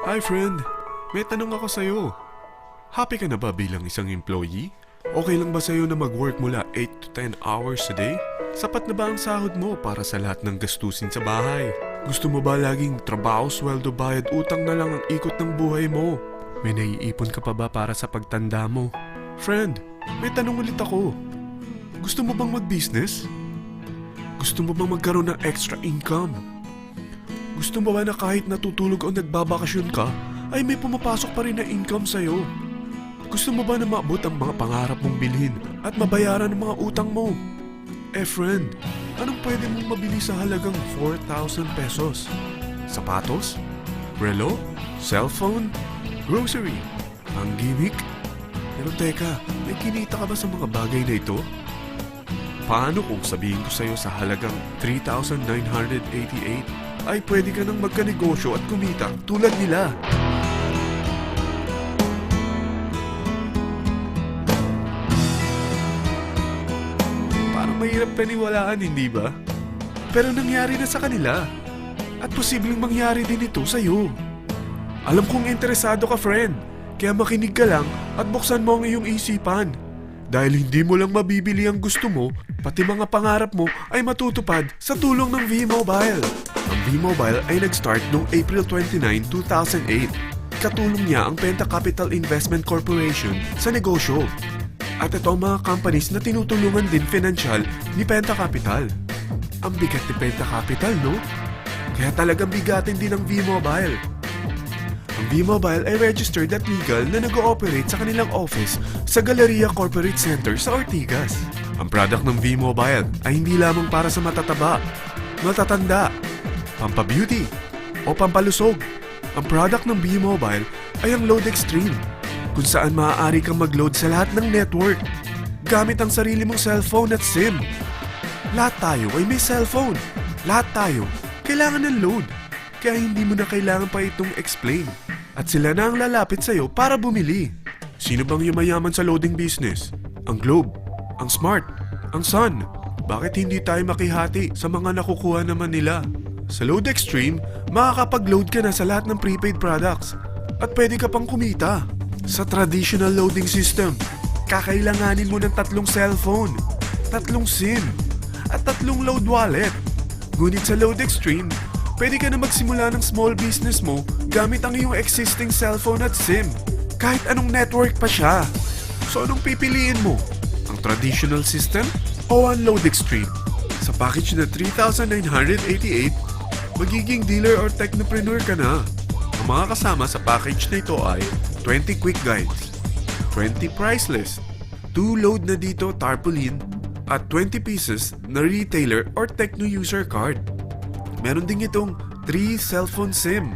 Hi friend, may tanong ako sa'yo. Happy ka na ba bilang isang employee? Okay lang ba sa'yo na mag-work mula 8 to 10 hours a day? Sapat na ba ang sahod mo para sa lahat ng gastusin sa bahay? Gusto mo ba laging trabaho, sweldo, bayad, utang na lang ang ikot ng buhay mo? May naiipon ka pa ba para sa pagtanda mo? Friend, may tanong ulit ako. Gusto mo bang mag-business? Gusto mo bang magkaroon ng extra income? Gusto mo ba na kahit natutulog o nagbabakasyon ka, ay may pumapasok pa rin na income sa'yo? Gusto mo ba na maabot ang mga pangarap mong bilhin at mabayaran ang mga utang mo? Friend, anong pwede mong mabili sa halagang 4,000 pesos? Sapatos? Relo? Cellphone? Grocery? Ang gimmick? Pero teka, may kinita ka ba sa mga bagay na ito? Paano kung sabihin ko sa'yo sa halagang 3,988 ay pwede ka nang magkanegosyo at kumita tulad nila? Parang mahirap paniwalaan, hindi ba? Pero nangyari na sa kanila. At posibleng mangyari din ito sa'yo. Alam kong interesado ka, friend. Kaya makinig ka lang at buksan mo ang iyong isipan. Dahil hindi mo lang mabibili ang gusto mo, pati mga pangarap mo ay matutupad sa tulong ng V-Mobile. Ang V-Mobile ay nag-start noong April 29, 2008. Katulong niya ang Penta Capital Investment Corporation sa negosyo. At ito ang mga companies na tinutulungan din financial ni Penta Capital. Ang bigat ni Penta Capital, no? Kaya talagang bigatin din ang V-Mobile. Ang V-Mobile ay registered at legal na nag-ooperate sa kanilang office sa Galleria Corporate Center sa Ortigas. Ang product ng V-Mobile ay hindi lamang para sa matataba, matatanda, pampabeauty, o pampalusog. Ang product ng V-Mobile ay ang Load Extreme, kung saan maaari kang mag-load sa lahat ng network gamit ang sarili mong cellphone at SIM. Lahat tayo ay may cellphone. Lahat tayo kailangan ng load. Kaya hindi mo na kailangan pa itong explain. At sila na ang lalapit sa'yo para bumili. Sino bang yumayaman sa loading business? Ang Globe, ang Smart, ang Sun. Bakit hindi tayo makihati sa mga nakukuha naman nila? Sa Load Extreme, makakapag-load ka na sa lahat ng prepaid products. At pwede ka pang kumita. Sa traditional loading system, kakailanganin mo ng 3 cellphone, 3 SIM, at 3 load wallet. Ngunit sa Load Extreme, pwede ka na magsimula ng small business mo gamit ang iyong existing cellphone at SIM. Kahit anong network pa siya. So anong pipiliin mo? Ang traditional system o ang Load Extreme? Sa package na 3,988, magiging dealer or technopreneur ka na. Ang mga kasama sa package na ito ay 20 quick guides, 20 price list, 2 load na dito tarpaulin, at 20 pieces na retailer or techno user card. Meron din itong 3 cellphone SIM.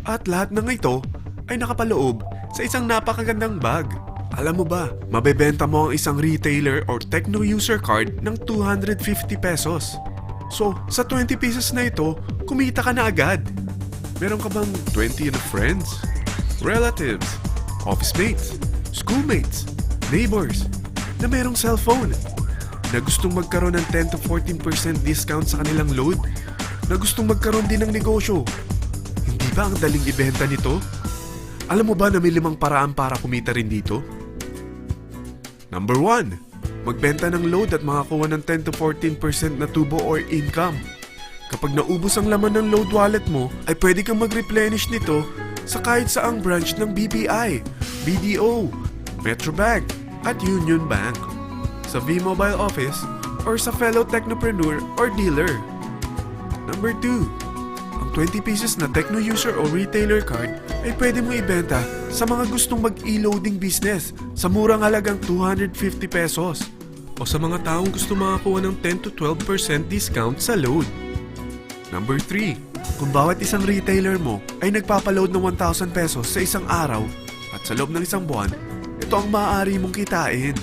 At lahat ng ito ay nakapaloob sa isang napakagandang bag. Alam mo ba, mabebenta mo ang isang retailer or techno user card ng 250 pesos. So, sa 20 pieces na ito, kumita ka na agad. Meron ka bang 20 na friends, relatives, office mates, schoolmates, neighbors na merong cellphone? Na gustong magkaroon ng 10 to 14% discount sa kanilang load? Na gustong magkaroon din ng negosyo? Hindi ba ang daling ibenta nito? Alam mo ba na may 5 paraan para kumita rin dito? Number 1. Magbenta ng load at makakuha ng 10 to 14% na tubo or income. Kapag naubos ang laman ng load wallet mo, ay pwede kang mag-replenish nito sa kahit saang branch ng BPI, BDO, Metrobank, at Union Bank, sa V-Mobile office, or sa fellow technopreneur or dealer. Number 2. Ang 20 pieces na techno user o retailer card ay pwede mo ibenta sa mga gustong mag-e-loading business sa murang halagang 250 pesos o sa mga taong gusto makakuha ng 10 to 12% discount sa load. Number 3. Kung bawat isang retailer mo ay nagpapaload ng 1,000 pesos sa isang araw at sa loob ng isang buwan, ito ang maaari mong kitain.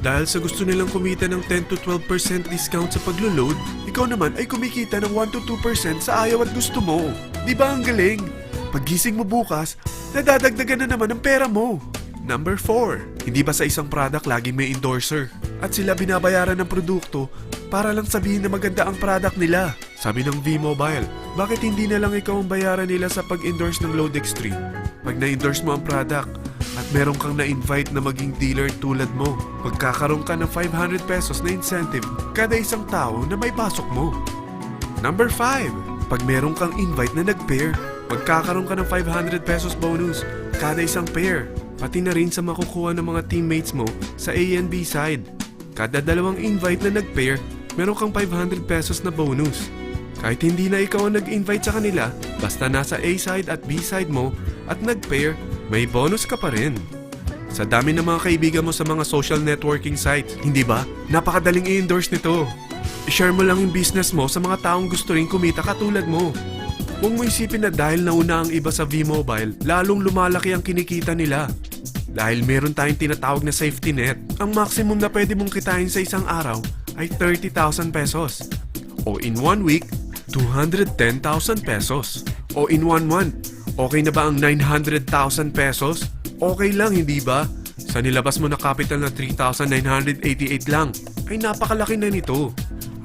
Dahil sa gusto nilang kumita ng 10 to 12% discount sa paglo-load, ikaw naman ay kumikita ng 1 to 2% sa ayaw at gusto mo. Di ba ang galing? Paggising mo bukas, nadadagdagan na naman ang pera mo. Number 4. Hindi ba sa isang product laging may endorser? At sila binabayaran ng produkto para lang sabihin na maganda ang product nila. Sabi ng V-Mobile, bakit hindi na lang ikaw ang bayaran nila sa pag-endorse ng Load Extreme? Pag na-endorse mo ang product at meron kang na-invite na maging dealer tulad mo, magkakaroon ka ng 500 pesos na incentive kada isang tao na may pasok mo. Number 5. Pag meron kang invite na nag-pair, magkakaroon ka ng 500 pesos bonus kada isang pair. Pati na rin sa makukuha ng mga teammates mo sa A and B side. Kada dalawang invite na nag-pair, meron kang 500 pesos na bonus. Kahit hindi na ikaw ang nag-invite sa kanila, basta nasa A side at B side mo at nag-pair, may bonus ka pa rin. Sa dami ng mga kaibigan mo sa mga social networking sites, hindi ba? Napakadaling i-endorse nito. I-share mo lang yung business mo sa mga taong gusto rin kumita katulad mo. Huwag mo isipin na dahil nauna ang iba sa V-Mobile, lalong lumalaki ang kinikita nila. Dahil meron tayong tinatawag na safety net, ang maximum na pwede mong kitain sa isang araw ay 30,000 pesos. O in 1 week, 210,000 pesos. O in 1 month, okay na ba ang 900,000 pesos? Okay lang, hindi ba? Sa nilabas mo na capital na 3,988 lang, ay napakalaki na nito.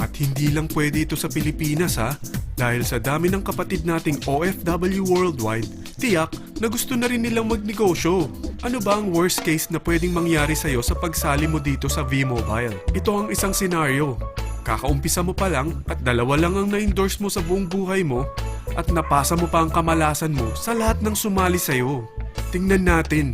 At hindi lang pwede ito sa Pilipinas ha, dahil sa dami ng kapatid nating OFW worldwide, tiyak na gusto na rin nilang magnegosyo. Ano ba ang worst case na pwedeng mangyari sa'yo sa pagsali mo dito sa V-Mobile? Ito ang isang senaryo. Kakaumpisa mo pa lang at dalawa lang ang na-endorse mo sa buong buhay mo at napasa mo pa ang kamalasan mo sa lahat ng sumali sa'yo. Tingnan natin.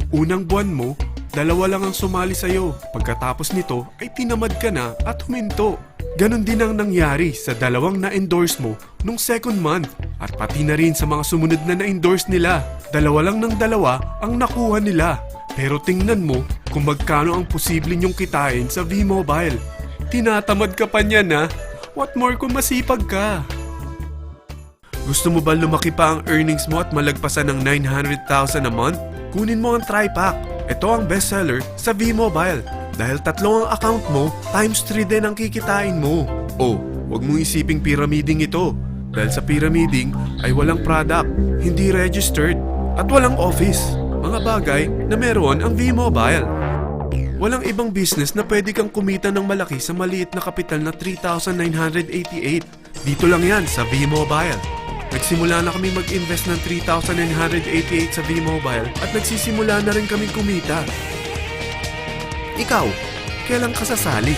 Unang buwan mo, dalawa lang ang sumali sa'yo. Pagkatapos nito ay tinamad ka na at huminto. Ganon din ang nangyari sa dalawang na-endorse mo nung second month at pati na rin sa mga sumunod na na-endorse nila. Dalawa lang ng dalawa ang nakuha nila. Pero tingnan mo kung magkano ang posible nyong kitain sa V-Mobile. Tinatamad ka pa niyan ha? What more kung masipag ka? Gusto mo ba lumaki pa ang earnings mo at malagpasan ng 900,000 a month? Kunin mo ang TriPack. Ito ang bestseller sa V-Mobile. Dahil 3 ang account mo, times 3 din ang kikitain mo. Oh, huwag mong isiping pyramiding ito. Dahil sa pyramiding ay walang product, hindi registered, at walang office. Mga bagay na meron ang V-Mobile. Walang ibang business na pwede kang kumita ng malaki sa maliit na kapital na 3,988. Dito lang yan sa V-Mobile. Nagsimula na kami mag-invest ng 3,988 sa V-Mobile at nagsisimula na rin kami kumita. Ikaw, kailan ka sasali?